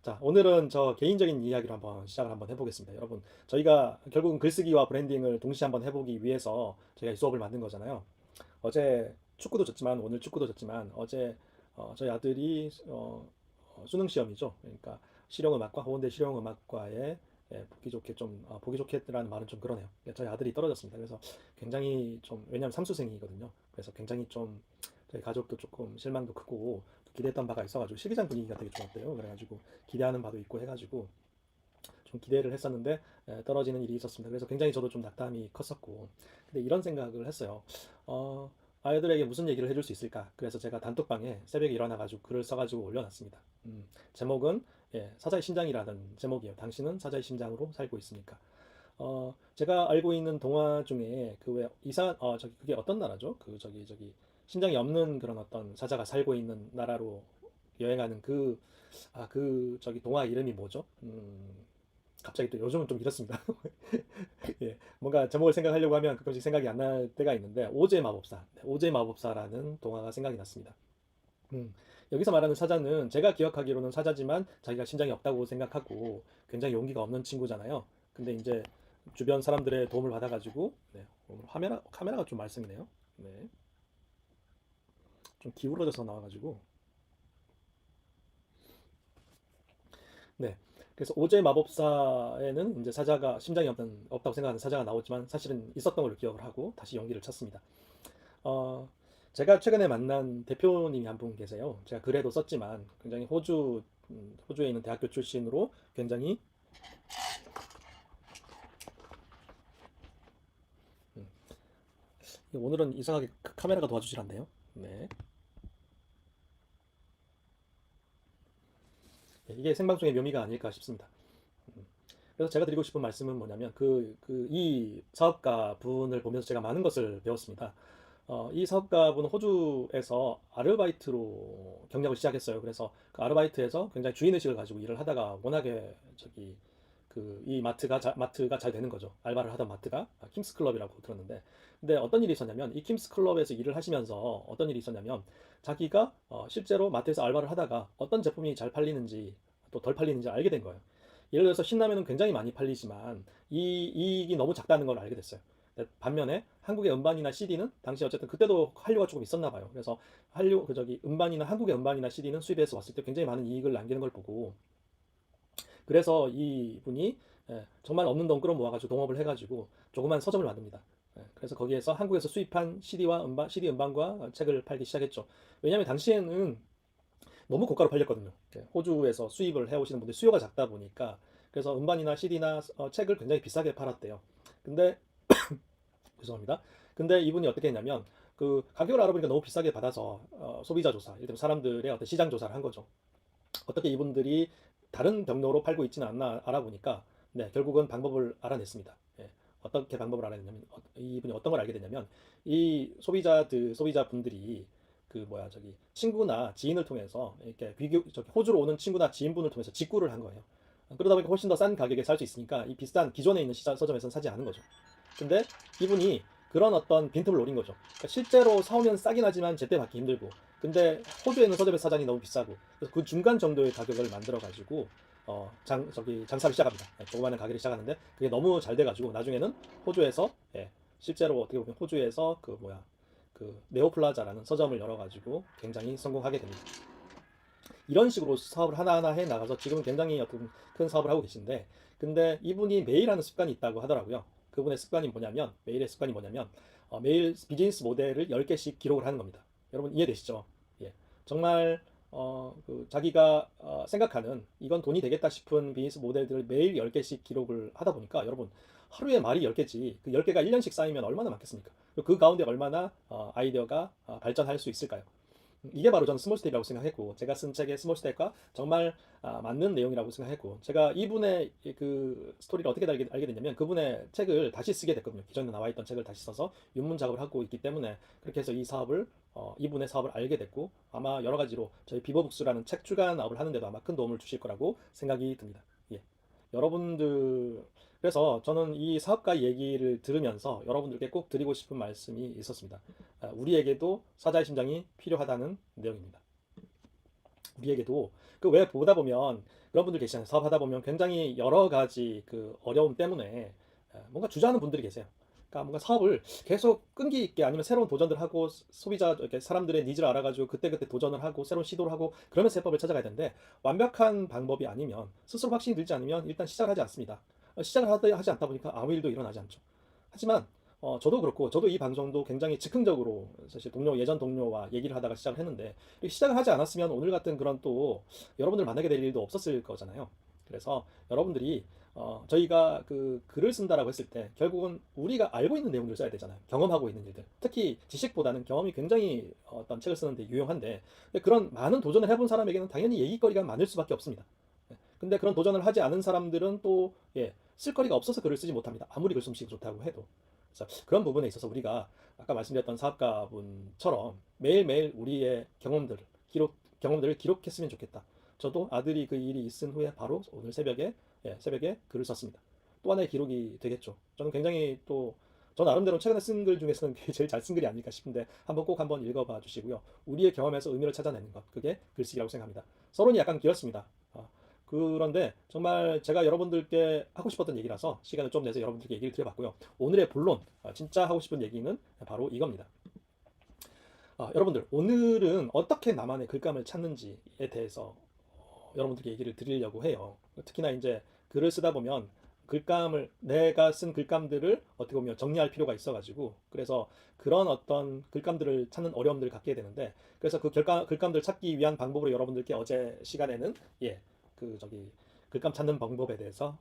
자, 오늘은 저 개인적인 이야기로 한번 시작을 한번 해보겠습니다. 여러분, 저희가 결국은 글쓰기와 브랜딩을 동시에 한번 해보기 위해서 저희가 이 수업을 만든 거잖아요. 어제 축구도 졌지만, 오늘 축구도 졌지만, 어제 저희 아들이 수능 시험이죠. 그러니까 실용음악과 호원대 실용음악과에 보기 좋게 좀 보기 좋게라는 말은 좀 그러네요. 저희 아들이 떨어졌습니다. 그래서 굉장히 좀 왜냐하면 삼수생이거든요. 그래서 굉장히 좀 저희 가족도 조금 실망도 크고 기대했던 바가 있어가지고 실기장 분위기가 되게 좋았대요. 그래가지고 기대하는 바도 있고 해가지고 좀 기대를 했었는데 떨어지는 일이 있었습니다. 그래서 굉장히 저도 좀 낙담이 컸었고, 근데 이런 생각을 했어요. 어, 아이들에게 무슨 얘기를 해줄 수 있을까? 그래서 제가 단톡방에 새벽에 일어나가지고 글을 써가지고 올려놨습니다. 제목은 사자의 심장이라는 제목이에요. 당신은 사자의 심장으로 살고 있습니까? 제가 알고 있는 동화 중에 그 왜 이상 저기 그게 어떤 나라죠? 그 저기 심장이 없는 그런 어떤 사자가 살고 있는 나라로 여행하는 그 저기 동화 이름이 뭐죠? 갑자기 또 요즘은 좀 이렇습니다. 예, 뭔가 제목을 생각하려고 하면 가끔씩 생각이 안 날 때가 있는데 오즈의 마법사, 오즈의 마법사라는 동화가 생각이 났습니다. 음, 여기서 말하는 사자는 제가 기억하기로는 사자지만 자기가 심장이 없다고 생각하고 굉장히 용기가 없는 친구잖아요. 근데 이제 주변 사람들의 도움을 받아가지고 오늘 카메라가 좀 말썽이네요. 네, 좀 기울어져서 나와가지고 네. 그래서 오즈의 마법사에는 이제 사자가 심장이 없다고 생각하는 사자가 나오지만 사실은 있었던 걸로 기억을 하고 다시 용기를 찾습니다. 어, 제가 최근에 만난 대표님이 한 분 계세요. 제가 글에도 썼지만 굉장히 호주에 있는 대학교 출신으로 굉장히 음, 오늘은 이상하게 카메라가 도와주질 않네요. 네. 이게 생방송의 묘미가 아닐까 싶습니다. 그래서 제가 드리고 싶은 말씀은 뭐냐면 이 사업가 분을 보면서 제가 많은 것을 배웠습니다. 이 사업가분은 호주에서 아르바이트로 경력을 시작했어요. 그래서 그 아르바이트에서 굉장히 주인의식을 가지고 일을 하다가 워낙에 저기 이 마트가 잘 되는 거죠. 알바를 하던 마트가 킴스 클럽이라고 들었는데, 근데 어떤 일이 있었냐면 이 킴스 클럽에서 일을 하시면서 어떤 일이 있었냐면 자기가 실제로 마트에서 알바를 하다가 어떤 제품이 잘 팔리는지 또 덜 팔리는지 알게 된 거예요. 예를 들어서 신라면은 굉장히 많이 팔리지만 이 이익이 너무 작다는 걸 알게 됐어요. 반면에 한국의 음반이나 CD는 당시 어쨌든 그때도 한류가 조금 있었나 봐요. 그래서 한국의 음반이나 CD는 수입해서 왔을 때 굉장히 많은 이익을 남기는 걸 보고, 그래서 이분이 정말 없는 돈 끌어모아가지고 동업을 해가지고 조그만 서점을 만듭니다. 그래서 거기에서 한국에서 수입한 CD 음반과 책을 팔기 시작했죠. 왜냐하면 당시에는 너무 고가로 팔렸거든요. 호주에서 수입을 해오시는 분들 수요가 작다 보니까 그래서 음반이나 CD나 책을 굉장히 비싸게 팔았대요. 근데 죄송합니다. 근데 이분이 어떻게 했냐면 그 가격을 알아보니까 너무 비싸게 받아서 소비자 조사, 예를 들면 사람들의 어떤 시장 조사를 한 거죠. 어떻게 이분들이 다른 병로로 팔고 있지는 않나 알아보니까 결국은 방법을 알아냈습니다. 어떻게 방법을 알아냈냐면 이분이 어떤 걸 알게 됐냐면 이 소비자분들이 그 뭐야 저기 친구나 지인을 통해서 이렇게 저기 호주로 오는 친구나 지인분을 통해서 직구를 한 거예요. 그러다 보니까 훨씬 더 싼 가격에 살 수 있으니까 이 비싼 기존에 있는 서점에서는 사지 않은 거죠. 근데 이분이 그런 어떤 빈틈을 노린 거죠. 그러니까 실제로 사오면 싸긴 하지만 제때 받기 힘들고, 근데 호주에는 서점의 사장이 너무 비싸고, 그래서 그 중간 정도의 가격을 만들어 가지고 장사를 시작합니다. 조그마한 가게를 시작하는데 그게 너무 잘 돼가지고 나중에는 호주에서 실제로 어떻게 보면 호주에서 그 네오플라자라는 서점을 열어가지고 굉장히 성공하게 됩니다. 이런 식으로 사업을 하나하나 해 나가서 지금 굉장히 어떤 큰 사업을 하고 계신데, 근데 이분이 매일 하는 습관이 있다고 하더라고요. 그분의 습관이 뭐냐면 매일의 습관이 뭐냐면 매일 비즈니스 모델을 10개씩 기록을 하는 겁니다. 여러분 이해되시죠? 예. 정말 자기가 생각하는 이건 돈이 되겠다 싶은 비즈니스 모델들을 매일 10개씩 기록을 하다 보니까 여러분 하루에 말이 10개지 그 10개가 1년씩 쌓이면 얼마나 많겠습니까? 그 가운데 얼마나 아이디어가 발전할 수 있을까요? 이게 바로 저는 스몰 스텝이라고 생각했고, 제가 쓴 책의 스몰 스텝과 정말 맞는 내용이라고 생각했고, 제가 이분의 그 스토리를 어떻게 알게 됐냐면 그분의 책을 다시 쓰게 됐거든요. 기존에 나와 있던 책을 다시 써서 윤문 작업을 하고 있기 때문에 그렇게 해서 이분의 사업을 알게 됐고, 아마 여러 가지로 저희 비버북스라는 책 출간업을 하는데도 아마 큰 도움을 주실 거라고 생각이 듭니다. 예. 여러분들 그래서 저는 이 사업가 얘기를 들으면서 여러분들께 꼭 드리고 싶은 말씀이 있었습니다. 우리에게도 사자의 심장이 필요하다는 내용입니다. 우리에게도 그 왜 보다 보면 그런 분들 계시잖아요. 사업하다 보면 굉장히 여러 가지 그 어려움 때문에 뭔가 주저하는 분들이 계세요. 그러니까 뭔가 사업을 계속 끈기 있게 아니면 새로운 도전들 하고 소비자 이렇게 사람들의 니즈를 알아가지고 그때그때 도전을 하고 새로운 시도를 하고 그러면서 해법을 찾아가야 되는데 완벽한 방법이 아니면 스스로 확신이 들지 않으면 일단 시작을 하지 않습니다. 시작을 하지 않다 보니까 아무 일도 일어나지 않죠. 하지만 저도 그렇고 저도 이 방송도 굉장히 즉흥적으로 사실 예전 동료와 얘기를 하다가 시작을 했는데 이렇게 시작을 하지 않았으면 오늘 같은 그런 또 여러분들 만나게 될 일도 없었을 거잖아요. 그래서 여러분들이 저희가 그 글을 쓴다라고 했을 때 결국은 우리가 알고 있는 내용들을 써야 되잖아요. 경험하고 있는 일들. 특히 지식보다는 경험이 굉장히 어떤 책을 쓰는데 유용한데 그런 많은 도전을 해본 사람에게는 당연히 얘기거리가 많을 수밖에 없습니다. 근데 그런 도전을 하지 않은 사람들은 또 쓸거리가 없어서 글을 쓰지 못합니다. 아무리 글솜씨가 좋다고 해도. 그래서 그런 부분에 있어서 우리가 아까 말씀드렸던 사업가분처럼 매일매일 우리의 경험들을 기록했으면 좋겠다. 저도 아들이 그 일이 있은 후에 바로 오늘 새벽에 글을 썼습니다. 또 하나의 기록이 되겠죠. 저는 굉장히 또 저 나름대로 최근에 쓴 글 중에서는 그게 제일 잘 쓴 글이 아닐까 싶은데 한번 읽어봐 주시고요. 우리의 경험에서 의미를 찾아내는 것, 그게 글쓰기라고 생각합니다. 서론이 약간 길었습니다. 그런데 정말 제가 여러분들께 하고 싶었던 얘기라서 시간을 좀 내서 여러분들께 얘기를 드려봤고요. 오늘의 본론, 진짜 하고 싶은 얘기는 바로 이겁니다. 여러분들, 오늘은 어떻게 나만의 글감을 찾는지에 대해서 여러분들께 얘기를 드리려고 해요. 특히나 이제 글을 쓰다 보면 내가 쓴 글감들을 어떻게 보면 정리할 필요가 있어가지고, 그래서 그런 어떤 글감들을 찾는 어려움들을 갖게 되는데, 그래서 그 글감들 찾기 위한 방법으로 여러분들께 어제 시간에는 글감 찾는 방법에 대해서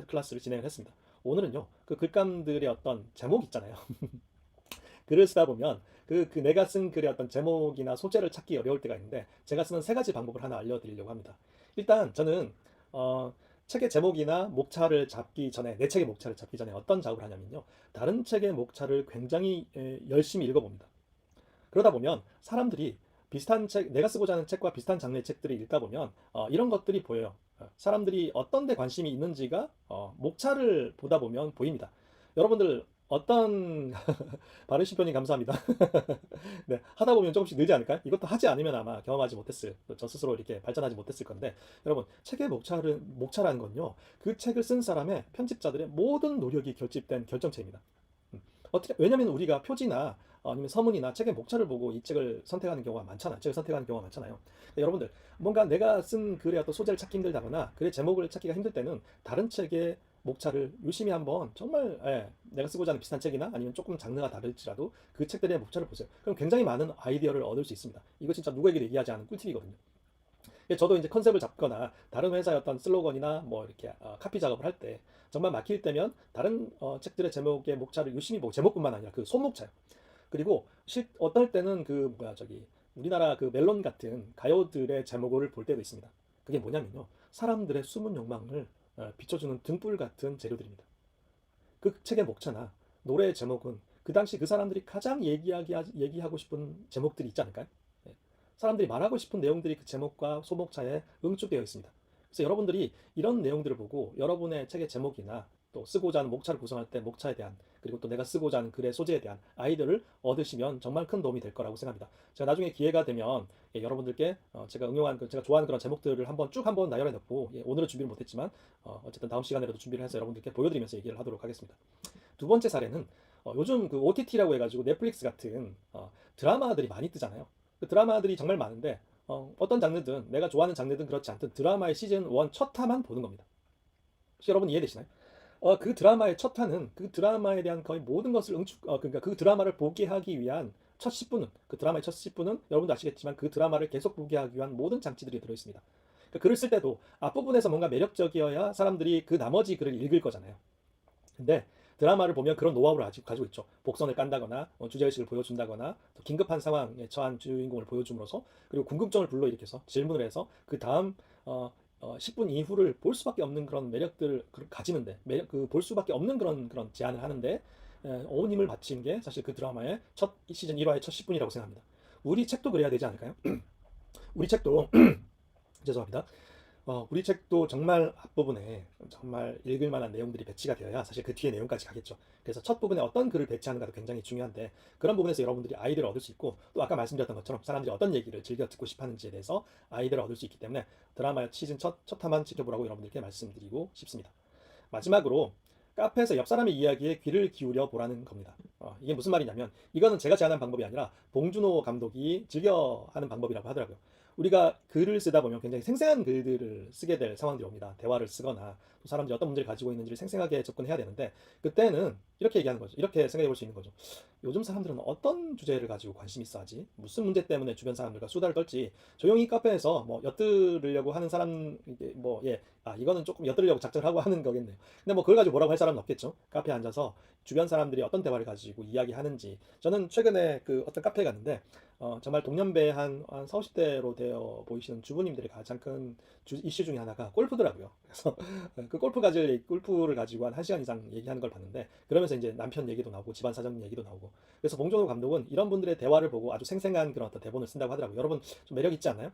클래스를 진행을 했습니다. 오늘은요, 그 글감들의 어떤 제목 있잖아요. 글을 쓰다 보면 내가 쓴 글의 어떤 제목이나 소재를 찾기 어려울 때가 있는데 제가 쓰는 세 가지 방법을 하나 알려드리려고 합니다. 일단 저는 책의 제목이나 목차를 잡기 전에 내 책의 목차를 잡기 전에 어떤 작업을 하냐면요. 다른 책의 목차를 굉장히 열심히 읽어봅니다. 그러다 보면 사람들이 비슷한 책, 내가 쓰고자 하는 책과 비슷한 장르의 책들을 읽다 보면 이런 것들이 보여요. 사람들이 어떤 데 관심이 있는지가 목차를 보다 보면 보입니다. 여러분들 어떤 발음 시편이 감사합니다. 네, 하다 보면 조금씩 늘지 않을까요? 이것도 하지 않으면 아마 경험하지 못했을, 저 스스로 이렇게 발전하지 못했을 건데, 여러분, 책의 목차라는 건요, 그 책을 쓴 사람의 편집자들의 모든 노력이 결집된 결정체입니다. 왜냐면 우리가 표지나 아니면 서문이나 책의 목차를 보고 이 책을 선택하는 경우가 많잖아요. 책을 선택하는 경우가 많잖아요. 여러분들, 뭔가 내가 쓴 글의 어떤 소재를 찾기 힘들다거나 글의 제목을 찾기가 힘들 때는 다른 책의 목차를 유심히 한번 정말 내가 쓰고자 하는 비슷한 책이나 아니면 조금 장르가 다를지라도 그 책들의 목차를 보세요. 그럼 굉장히 많은 아이디어를 얻을 수 있습니다. 이거 진짜 누구에게도 얘기하지 않은 꿀팁이거든요. 저도 이제 컨셉을 잡거나 다른 회사의 어떤 슬로건이나 뭐 이렇게 카피 작업을 할 때 정말 막힐 때면 다른 책들의 제목의 목차를 유심히 보고 제목뿐만 아니라 그 손목차요. 그리고 어떨 때는 우리나라 그 멜론 같은 가요들의 제목을 볼 때도 있습니다. 그게 뭐냐면요. 사람들의 숨은 욕망을 비춰주는 등불 같은 재료들입니다. 그 책의 목차나 노래의 제목은 그 당시 그 사람들이 가장 얘기하고 싶은 제목들이 있지 않을까요? 사람들이 말하고 싶은 내용들이 그 제목과 소목차에 응축되어 있습니다. 그래서 여러분들이 이런 내용들을 보고 여러분의 책의 제목이나 또 쓰고자 하는 목차를 구성할 때 목차에 대한 그리고 또 내가 쓰고자 하는 글의 소재에 대한 아이디어를 얻으시면 정말 큰 도움이 될 거라고 생각합니다. 제가 나중에 기회가 되면 여러분들께 제가 제가 좋아하는 그런 제목들을 한번 나열해 놓고 오늘은 준비를 못했지만 어쨌든 다음 시간에라도 준비를 해서 여러분들께 보여드리면서 얘기를 하도록 하겠습니다. 두 번째 사례는 요즘 그 OTT라고 해가지고 넷플릭스 같은 드라마들이 많이 뜨잖아요. 그 드라마들이 정말 많은데 어떤 장르든 내가 좋아하는 장르든 그렇지 않든 드라마의 시즌 1 첫 화만 보는 겁니다. 혹시 여러분 이해되시나요? 그 드라마의 첫 화는 그 드라마에 대한 거의 모든 것을 그러니까 그 드라마를 보게 하기 위한 첫 10분은 그 드라마의 첫 10분은 여러분도 아시겠지만 그 드라마를 계속 보게 하기 위한 모든 장치들이 들어있습니다. 그러니까 글을 쓸 때도 앞부분에서 뭔가 매력적이어야 사람들이 그 나머지 글을 읽을 거잖아요. 근데 드라마를 보면 그런 노하우를 아직 가지고 있죠. 복선을 깐다거나 주제의식을 보여준다거나 긴급한 상황에 처한 주인공을 보여줌으로써 그리고 궁금증을 불러일으켜서 질문을 해서 그 다음 10분 이후를 볼 수밖에 없는 그런 매력들을 가지는데 볼 수밖에 없는 그런 제안을 하는데 온 힘을 바친 게 사실 그 드라마의 첫 시즌 1화의 첫 10분이라고 생각합니다. 우리 책도 그래야 되지 않을까요? 우리 책도 죄송합니다. 우리 책도 정말 앞부분에 정말 읽을 만한 내용들이 배치가 되어야 사실 그 뒤에 내용까지 가겠죠. 그래서 첫 부분에 어떤 글을 배치하는가도 굉장히 중요한데, 그런 부분에서 여러분들이 아이디어를 얻을 수 있고, 또 아까 말씀드렸던 것처럼 사람들이 어떤 얘기를 즐겨 듣고 싶어 하는지에 대해서 아이디어를 얻을 수 있기 때문에 드라마 시즌 첫 화만 지켜보라고 여러분들께 말씀드리고 싶습니다. 마지막으로 카페에서 옆 사람의 이야기에 귀를 기울여 보라는 겁니다. 이게 무슨 말이냐면, 이거는 제가 제안한 방법이 아니라 봉준호 감독이 즐겨 하는 방법이라고 하더라고요. 우리가 글을 쓰다 보면 굉장히 생생한 글들을 쓰게 될 상황들이 옵니다. 대화를 쓰거나 또 사람들이 어떤 문제를 가지고 있는지를 생생하게 접근해야 되는데, 그때는 이렇게 얘기하는 거죠. 이렇게 생각해 볼 수 있는 거죠. 요즘 사람들은 어떤 주제를 가지고 관심 있어 하지? 무슨 문제 때문에 주변 사람들과 수다를 떨지? 조용히 카페에서 뭐 엿들으려고 하는 사람, 이게 뭐, 예, 이거는 조금 엿들으려고 작정하고 하는 거겠네요. 근데 뭐 그걸 가지고 뭐라고 할 사람은 없겠죠. 카페에 앉아서 주변 사람들이 어떤 대화를 가지고 이야기하는지. 저는 최근에 그 어떤 카페에 갔는데, 정말 동년배 한 4, 50대로 되어 보이시는 주부님들의 가장 큰 이슈 중에 하나가 골프더라고요. 그래서 그 골프를 가지고 한 1시간 이상 얘기하는 걸 봤는데, 그러면서 이제 남편 얘기도 나오고 집안 사정 얘기도 나오고. 그래서 봉준호 감독은 이런 분들의 대화를 보고 아주 생생한 그런 어떤 대본을 쓴다고 하더라고요. 여러분 좀 매력 있지 않나요?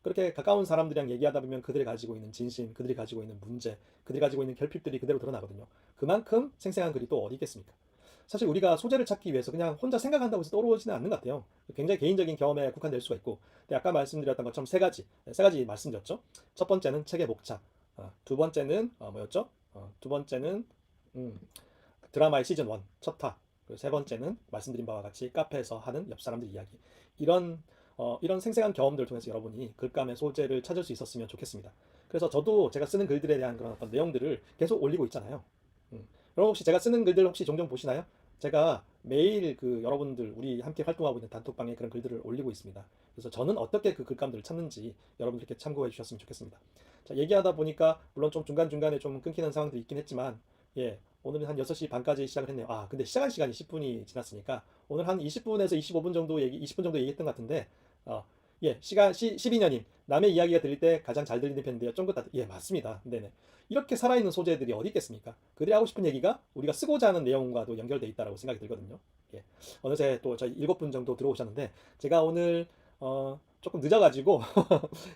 그렇게 가까운 사람들이랑 얘기하다 보면 그들이 가지고 있는 진심, 그들이 가지고 있는 문제, 그들이 가지고 있는 결핍들이 그대로 드러나거든요. 그만큼 생생한 글이 또 어디 있겠습니까? 사실 우리가 소재를 찾기 위해서 그냥 혼자 생각한다고 해서 떠오르지는 않는 것 같아요. 굉장히 개인적인 경험에 국한될 수가 있고. 근데 아까 말씀드렸던 것처럼 세 가지 말씀드렸죠. 첫 번째는 책의 목차. 두 번째는 뭐였죠? 두 번째는 음, 드라마의 시즌 1 첫 화. 그리고 세 번째는 말씀드린 바와 같이 카페에서 하는 옆 사람들 이야기. 이런 이런 생생한 경험들을 통해서 여러분이 글감의 소재를 찾을 수 있었으면 좋겠습니다. 그래서 저도 제가 쓰는 글들에 대한 그런 어떤 내용들을 계속 올리고 있잖아요. 여러분 혹시 제가 쓰는 글들 혹시 종종 보시나요? 제가 매일 그 여러분들 우리 함께 활동하고 있는 단톡방에 그런 글들을 올리고 있습니다. 그래서 저는 어떻게 그 글감들을 찾는지 여러분들께 참고해 주셨으면 좋겠습니다. 자, 얘기하다 보니까 물론 좀 중간중간에 좀 끊기는 상황도 있긴 했지만, 예, 오늘은 한 6시 반까지 시작을 했네요. 근데 시작한 시간이 10분이 지났으니까 오늘 한 20분에서 25분 정도 20분 정도 얘기했던 것 같은데, 예, 시간 12년임. 남의 이야기가 들릴 때 가장 잘 들리는 편인데요. 쫑긋다. 예, 맞습니다. 네네. 이렇게 살아있는 소재들이 어디 있겠습니까? 그들이 하고 싶은 얘기가 우리가 쓰고자 하는 내용과도 연결돼 있다라고 생각이 들거든요. 예. 어느새 또 저희 7분 정도 들어오셨는데, 제가 오늘 조금 늦어가지고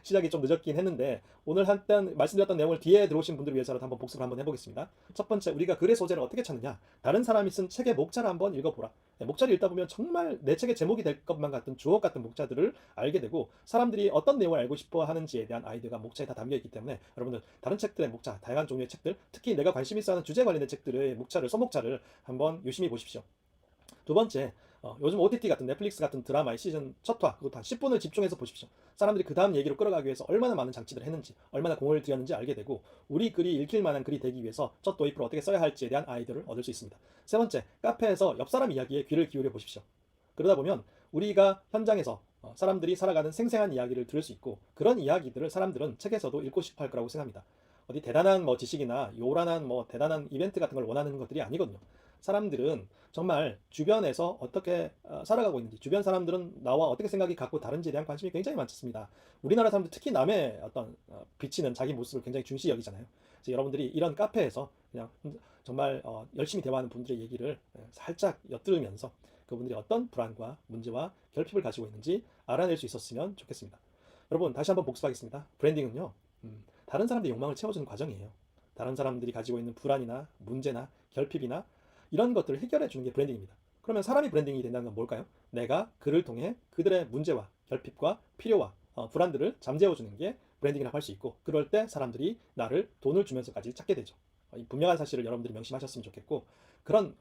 시작이 좀 늦었긴 했는데, 오늘 한번 말씀드렸던 내용을 뒤에 들어오신 분들을 위해서라도 한번 복습을 한번 해보겠습니다. 첫 번째, 우리가 글의 소재를 어떻게 찾느냐? 다른 사람이 쓴 책의 목차를 한번 읽어보라. 목차를 읽다 보면 정말 내 책의 제목이 될 것만 같은 주옥 같은 목차들을 알게 되고, 사람들이 어떤 내용을 알고 싶어 하는지에 대한 아이디어가 목차에 다 담겨 있기 때문에, 여러분들 다른 책들의 목차, 다양한 종류의 책들, 특히 내가 관심 있어 하는 주제에 관련된 책들의 목차를, 서목차를 한번 유심히 보십시오. 두 번째, 요즘 OTT 같은 넷플릭스 같은 드라마의 시즌 첫 화, 그것도 한 10분을 집중해서 보십시오. 사람들이 그 다음 얘기로 끌어가기 위해서 얼마나 많은 장치들을 했는지, 얼마나 공을 들였는지 알게 되고, 우리 글이 읽힐 만한 글이 되기 위해서 첫 도입을 어떻게 써야 할지에 대한 아이디어를 얻을 수 있습니다. 세 번째, 카페에서 옆 사람 이야기에 귀를 기울여 보십시오. 그러다 보면 우리가 현장에서 사람들이 살아가는 생생한 이야기를 들을 수 있고, 그런 이야기들을 사람들은 책에서도 읽고 싶어 할 거라고 생각합니다. 어디 대단한 뭐 지식이나 요란한 뭐 대단한 이벤트 같은 걸 원하는 것들이 아니거든요. 사람들은 정말 주변에서 어떻게 살아가고 있는지, 주변 사람들은 나와 어떻게 생각이 갖고 다른지에 대한 관심이 굉장히 많습니다. 우리나라 사람들 특히 남의 어떤 비치는 자기 모습을 굉장히 중시 여기잖아요. 그래서 여러분들이 이런 카페에서 그냥 정말 열심히 대화하는 분들의 얘기를 살짝 엿들으면서 그분들이 어떤 불안과 문제와 결핍을 가지고 있는지 알아낼 수 있었으면 좋겠습니다. 여러분 다시 한번 복습하겠습니다. 브랜딩은요, 다른 사람들의 욕망을 채워주는 과정이에요. 다른 사람들이 가지고 있는 불안이나 문제나 결핍이나 이런 것들을 해결해 주는 게 브랜딩입니다. 그러면 사람이 브랜딩이 된다는 건 뭘까요? 내가 그를 통해 그들의 문제와 결핍과 필요와 불안들을 잠재워 주는 게 브랜딩이라고 할 수 있고, 그럴 때 사람들이 나를 돈을 주면서까지 찾게 되죠. 이 분명한 사실을 여러분들이 명심하셨으면 좋겠고, 그런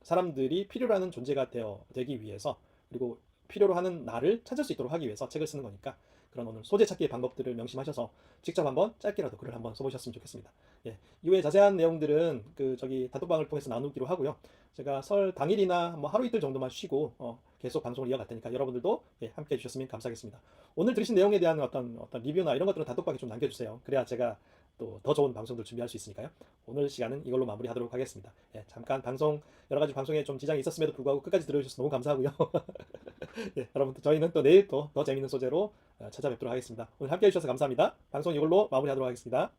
사람들이 필요로 하는 존재가 되기 위해서, 그리고 필요로 하는 나를 찾을 수 있도록 하기 위해서 책을 쓰는 거니까, 그런 오늘 소재 찾기의 방법들을 명심하셔서 직접 한번 짧게라도 글을 한번 써보셨으면 좋겠습니다. 예, 이후에 자세한 내용들은 그 저기 단톡방을 통해서 나누기로 하고요. 제가 설 당일이나 뭐 하루 이틀 정도만 쉬고 계속 방송을 이어갈 테니까 여러분들도 함께 해주셨으면 감사하겠습니다. 오늘 들으신 내용에 대한 어떤 리뷰나 이런 것들은 단톡방에 좀 남겨주세요. 그래야 제가 또 더 좋은 방송들 준비할 수 있으니까요. 오늘 시간은 이걸로 마무리하도록 하겠습니다. 예, 잠깐 여러 가지 방송에 좀 지장이 있었음에도 불구하고 끝까지 들어주셔서 너무 감사하고요. 예, 여러분 저희는 또 내일 또 더 재밌는 소재로 찾아뵙도록 하겠습니다. 오늘 함께 해주셔서 감사합니다. 방송 이걸로 마무리하도록 하겠습니다.